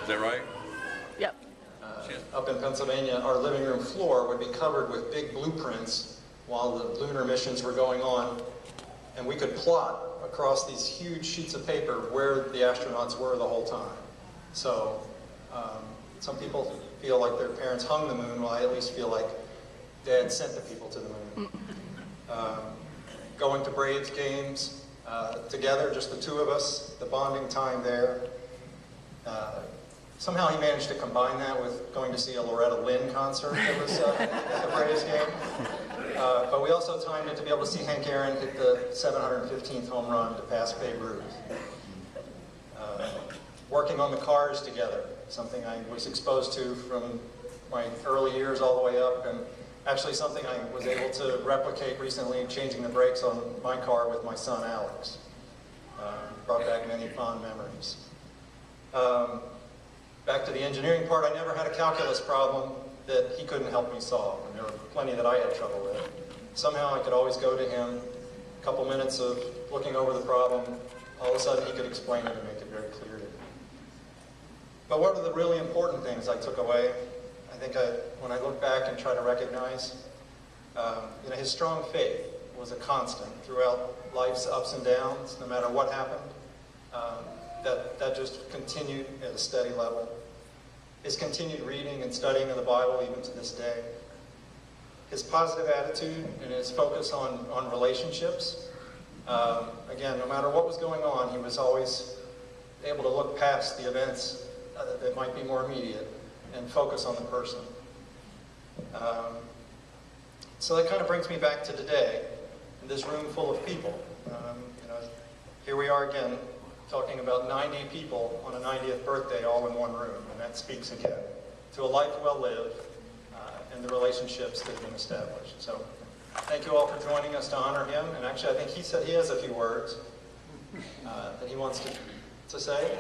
Is that right? Yep. Up in Pennsylvania, our living room floor would be covered with big blueprints while the lunar missions were going on, and we could plot across these huge sheets of paper where the astronauts were the whole time. So some people feel like their parents hung the moon, while I at least feel like Dad sent the people to the moon. Going to Braves games together, just the two of us, the bonding time there. Somehow he managed to combine that with going to see a Loretta Lynn concert that was at the Braves game. But we also timed it to be able to see Hank Aaron hit the 715th home run to pass Babe Ruth. Working on the cars together, something I was exposed to from my early years all the way up, and actually something I was able to replicate recently, changing the brakes on my car with my son Alex. Brought back many fond memories. Back to the engineering part, I never had a calculus problem that he couldn't help me solve, and there were plenty that I had trouble with. Somehow I could always go to him, a couple minutes of looking over the problem, all of a sudden he could explain it and make it very clear to me. But what are the really important things I took away? I think when I look back and try to recognize, his strong faith was a constant throughout life's ups and downs, no matter what happened. That just continued at a steady level. His continued reading and studying of the Bible even to this day. His positive attitude and his focus on relationships. Again, no matter what was going on, he was always able to look past the events that might be more immediate and focus on the person. So that kind of brings me back to today, in this room full of people. Here we are again, talking about 90 people on a 90th birthday all in one room, and that speaks again to a life well lived and the relationships that have been established. So thank you all for joining us to honor him, and actually I think he said he has a few words that he wants to say.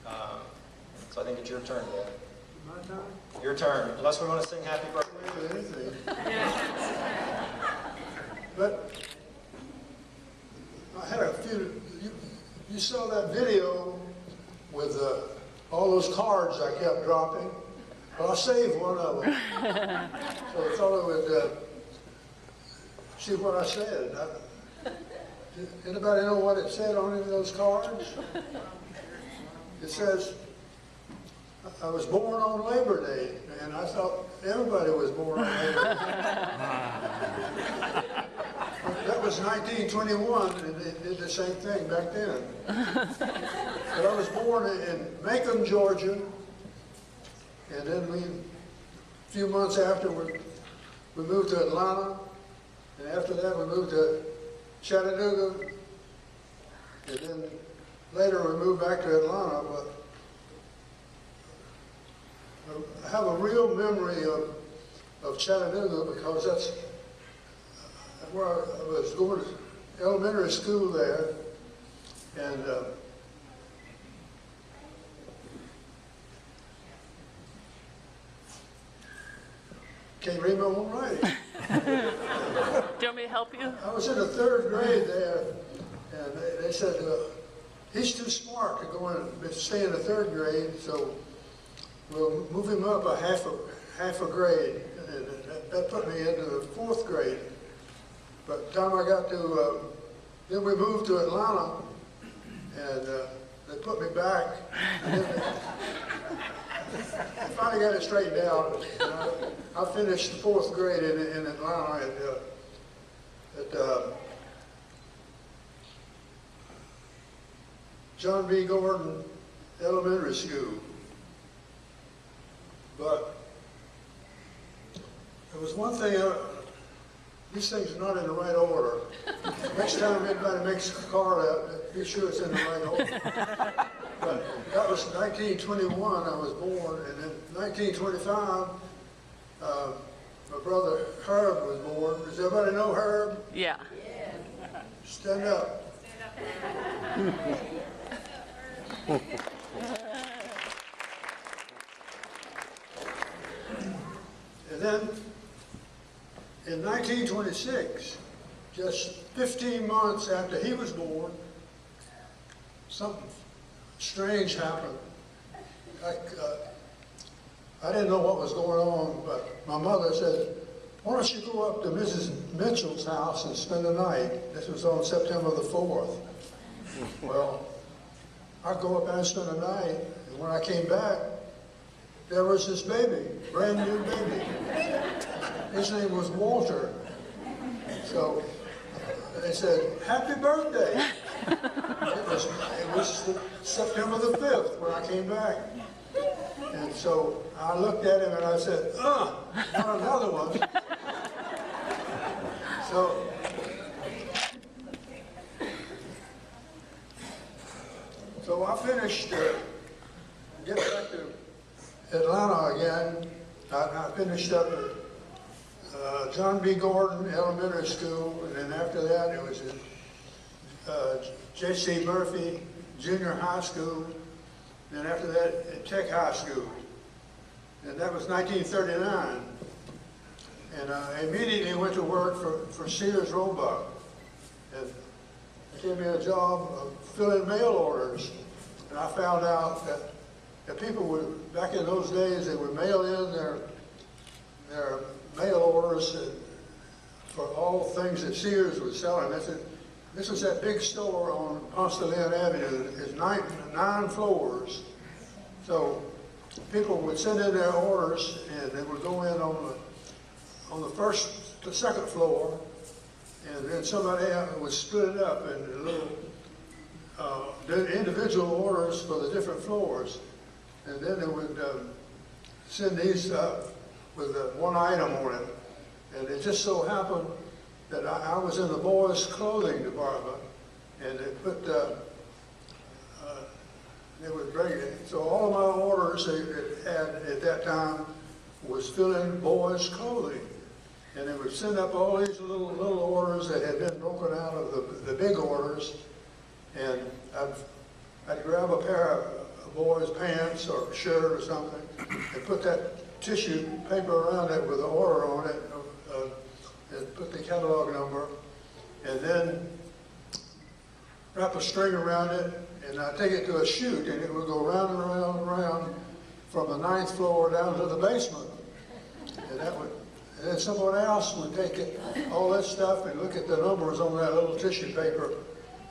So I think it's your turn, Dad. My turn? Your turn, unless we want to sing happy birthday. Anything. But I had a few, you saw that video with all those cards I kept dropping. Well, I saved one of them. So I thought I would see what I said. Anybody know what it said on any of those cards? It says, I was born on Labor Day, and I thought everybody was born on Labor Day. That was 1921, and they did the same thing back then. But I was born in Macon, Georgia, and then a few months after, we moved to Atlanta, and after that we moved to Chattanooga, and then later we moved back to Atlanta. But I have a real memory of Chattanooga because that's where I was going to elementary school there, and can't read my own writing. Do you want me to help you? I was in the 3rd grade there, and they said, he's too smart to go in and stay in the 3rd grade, so we'll move him up a half a grade. And that put me into the 4th grade. But the time I got to, then we moved to Atlanta, and they put me back. And then I finally got it straightened out. I finished the 4th grade in Atlanta at John B. Gordon Elementary School. But there was one thing, these things are not in the right order. Next time anybody makes a card out, be sure it's in the right order. But that was 1921, I was born, and in 1925, my brother Herb was born. Does everybody know Herb? Yeah. Stand up. And then in 1926, just 15 months after he was born, something strange happened. I didn't know what was going on, but my mother said, why don't you go up to Mrs. Mitchell's house and spend the night? This was on September the 4th. Well, I'd go up there and spend the night, and when I came back, there was this baby, brand new baby. His name was Walter. So they said, happy birthday. It was September the 5th when I came back. And so I looked at him and I said, not another one. So I finished, get back to Atlanta again. I finished up at John B. Gordon Elementary School, and then after that it was at J.C. Murphy Junior High School, and then after that at Tech High School. And that was 1939. And I immediately went to work for Sears Roebuck. And they gave me a job of filling mail orders. And I found out that people would, back in those days, they would mail in their mail orders for all things that Sears was selling. This was that big store on Ponce de Leon Avenue. It's nine floors. So people would send in their orders, and they would go in on the second floor, and then somebody else would split it up into little individual orders for the different floors, and then they would send these up with one item on it. And it just so happened that I was in the boys' clothing department, and they put they would bring it. So all of my orders they had at that time was filling boys' clothing. And they would send up all these little orders that had been broken out of the big orders. And I'd grab a pair of boys' pants or shirt or something and put that tissue paper around it with the order on it, and put the catalog number, and then wrap a string around it, and I'd take it to a chute, and it would go round and round and round from the 9th floor down to the basement. And then someone else would take all that stuff and look at the numbers on that little tissue paper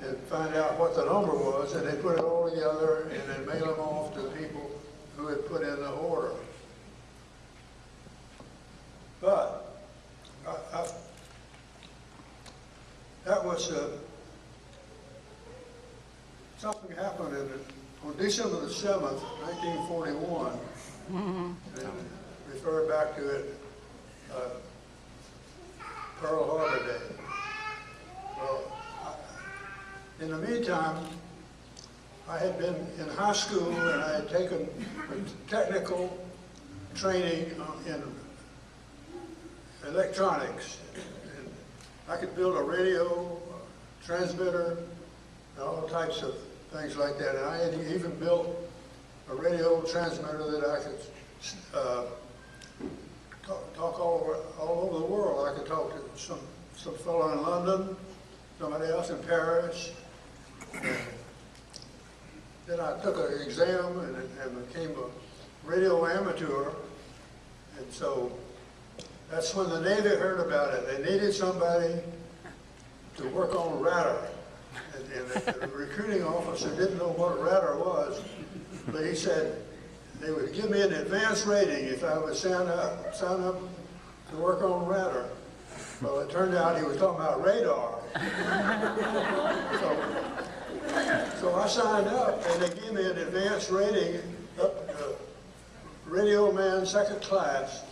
and find out what the number was, and they put it all together and then mail them off to the people who had put in the order. But that was something happened on December the 7th, 1941. And refer back to it, Pearl Harbor Day. Well, in the meantime, I had been in high school and I had taken technical training in electronics. And I could build a radio, transmitter, and all types of things like that. And I had even built a radio transmitter that I could talk all over the world. I could talk to some fellow in London, somebody else in Paris. And then I took an exam and became a radio amateur. And so that's when the Navy heard about it. They needed somebody to work on radar. And the recruiting officer didn't know what a radar was, but he said they would give me an advance rating if I would sign up to work on radar. Well, it turned out he was talking about radar. So I signed up, and they gave me an advance rating up to radio man 2nd class,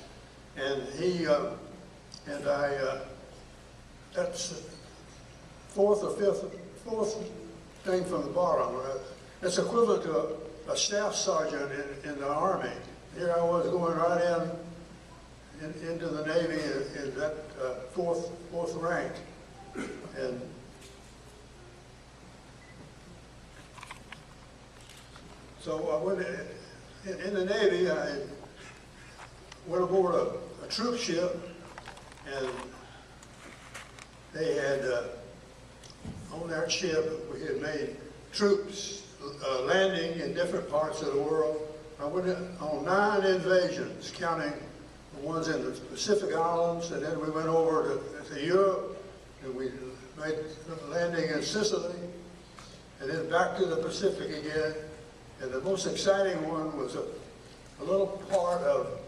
and that's the fourth thing from the bottom. It's equivalent to a staff sergeant in the Army. Here I was going right into the Navy in that fourth rank. And so I went in the Navy. I went aboard a troop ship, and they had on that ship we had made troops landing in different parts of the world, I went on 9 invasions, counting the ones in the Pacific Islands, and then we went over to Europe, and we made a landing in Sicily, and then back to the Pacific again. And the most exciting one was a little part of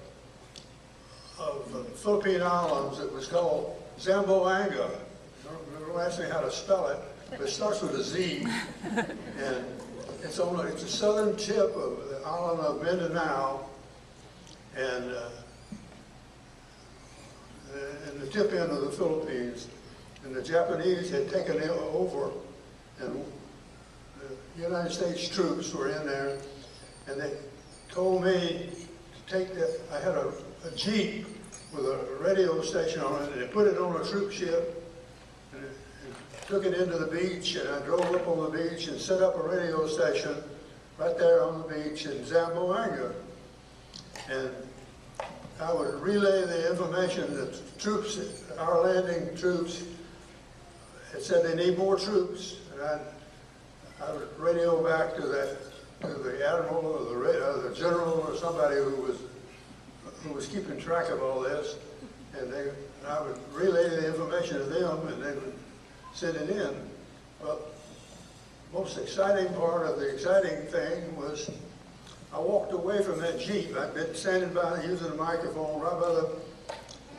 the Philippine Islands that was called Zamboanga. Don't ask me how to spell it, but it starts with a Z. And it's the southern tip of the island of Mindanao, and the tip end of the Philippines. And the Japanese had taken it over, and the United States troops were in there, and they told me to take that. I had a Jeep with a radio station on it, and they put it on a troop ship, and took it into the beach, and I drove up on the beach and set up a radio station right there on the beach in Zamboanga. And I would relay the information that the troops, our landing troops, had said they need more troops, and I would radio back to the admiral or the general or somebody who was keeping track of all this, and I would relay the information to them, and they would send it in. Well, most exciting part of the exciting thing was I walked away from that Jeep. I'd been standing by using a microphone right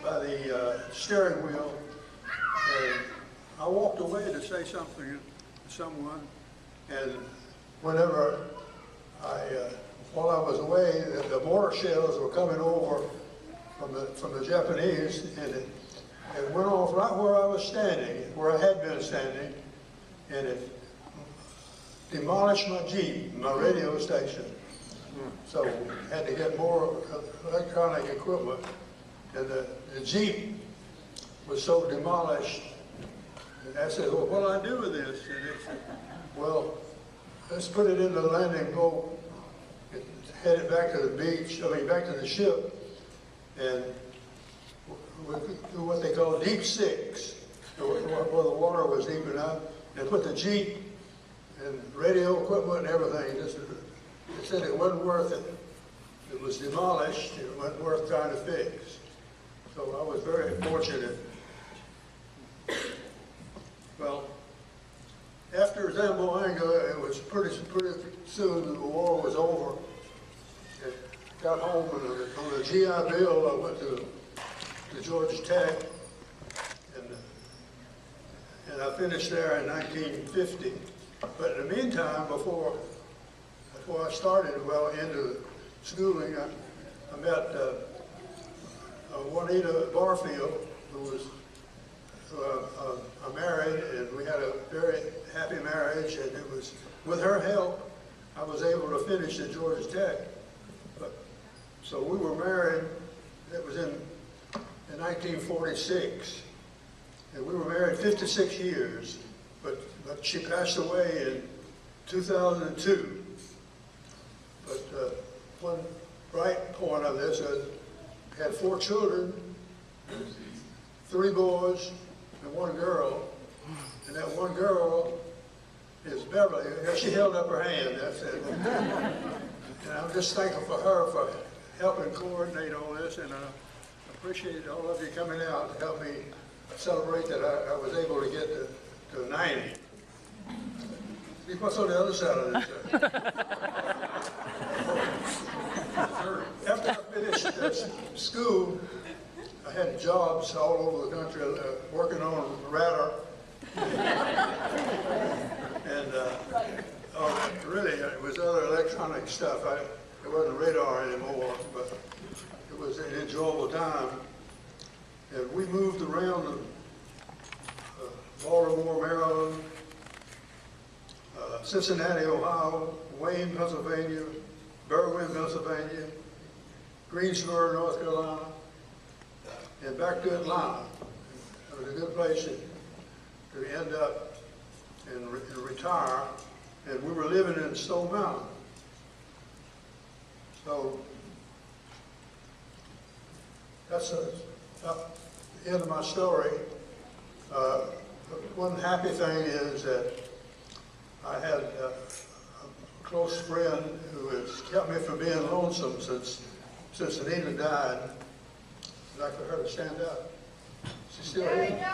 by the steering wheel, and I walked away to say something to someone, and whenever while I was away, the mortar shells were coming over from the Japanese, and it went off right where I was standing, where I had been standing, and it demolished my Jeep, my radio station. So I had to get more electronic equipment, and the Jeep was so demolished. And I said, well, what do I do with this? And they said, well, let's put it in the landing boat and head it back to the beach, back to the ship, and we do what they call deep six, where the water was deep enough, and put the Jeep and radio equipment and everything. They said it wasn't worth it. It was demolished. It wasn't worth trying to fix. So I was very fortunate. Well, after Zamboanga, it was pretty soon the war was over. I got home, and on the GI Bill, I went to Georgia Tech, and I finished there in 1950. But in the meantime, before I started into schooling, I met Juanita Barfield, who was married, and we had a very happy marriage, and it was with her help I was able to finish at Georgia Tech. So we were married. It was in 1946, and we were married 56 years. But she passed away in 2002. But one bright point of this is I had 4 children, 3 boys and 1 girl, and that 1 girl is Beverly. She held up her hand. That's it. And I'm just thankful for her for helping coordinate all this, and I appreciate all of you coming out to help me celebrate that I was able to get to 90. See what's on the other side of this. After I finished school, I had jobs all over the country working on radar. And really, it was other electronic stuff. It wasn't radar anymore, but it was an enjoyable time. And we moved around Baltimore, Maryland, Cincinnati, Ohio, Wayne, Pennsylvania, Berwyn, Pennsylvania, Greensboro, North Carolina, and back to Atlanta. It was a good place to end up and retire. And we were living in Stone Mountain. So that's the end of my story. One happy thing is that I had a close friend who has kept me from being lonesome since Anita died. I'd like for her to stand up. She's still here.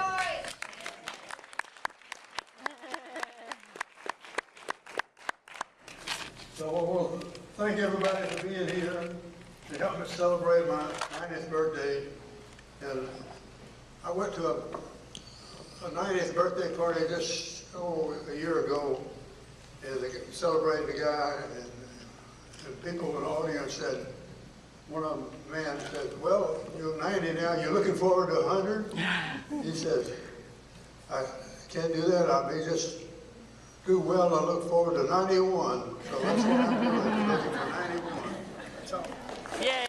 So I want to thank everybody for being here to help me celebrate my 90th birthday. And I went to a 90th birthday party just a year ago, and they celebrated the guy, and people in the audience said, one of them, man said, well, you're 90 now, you're looking forward to 100? He says, I can't do that, I may just do well, I look forward to 91. So that's what I'm doing, looking for 91. That's all. Yay.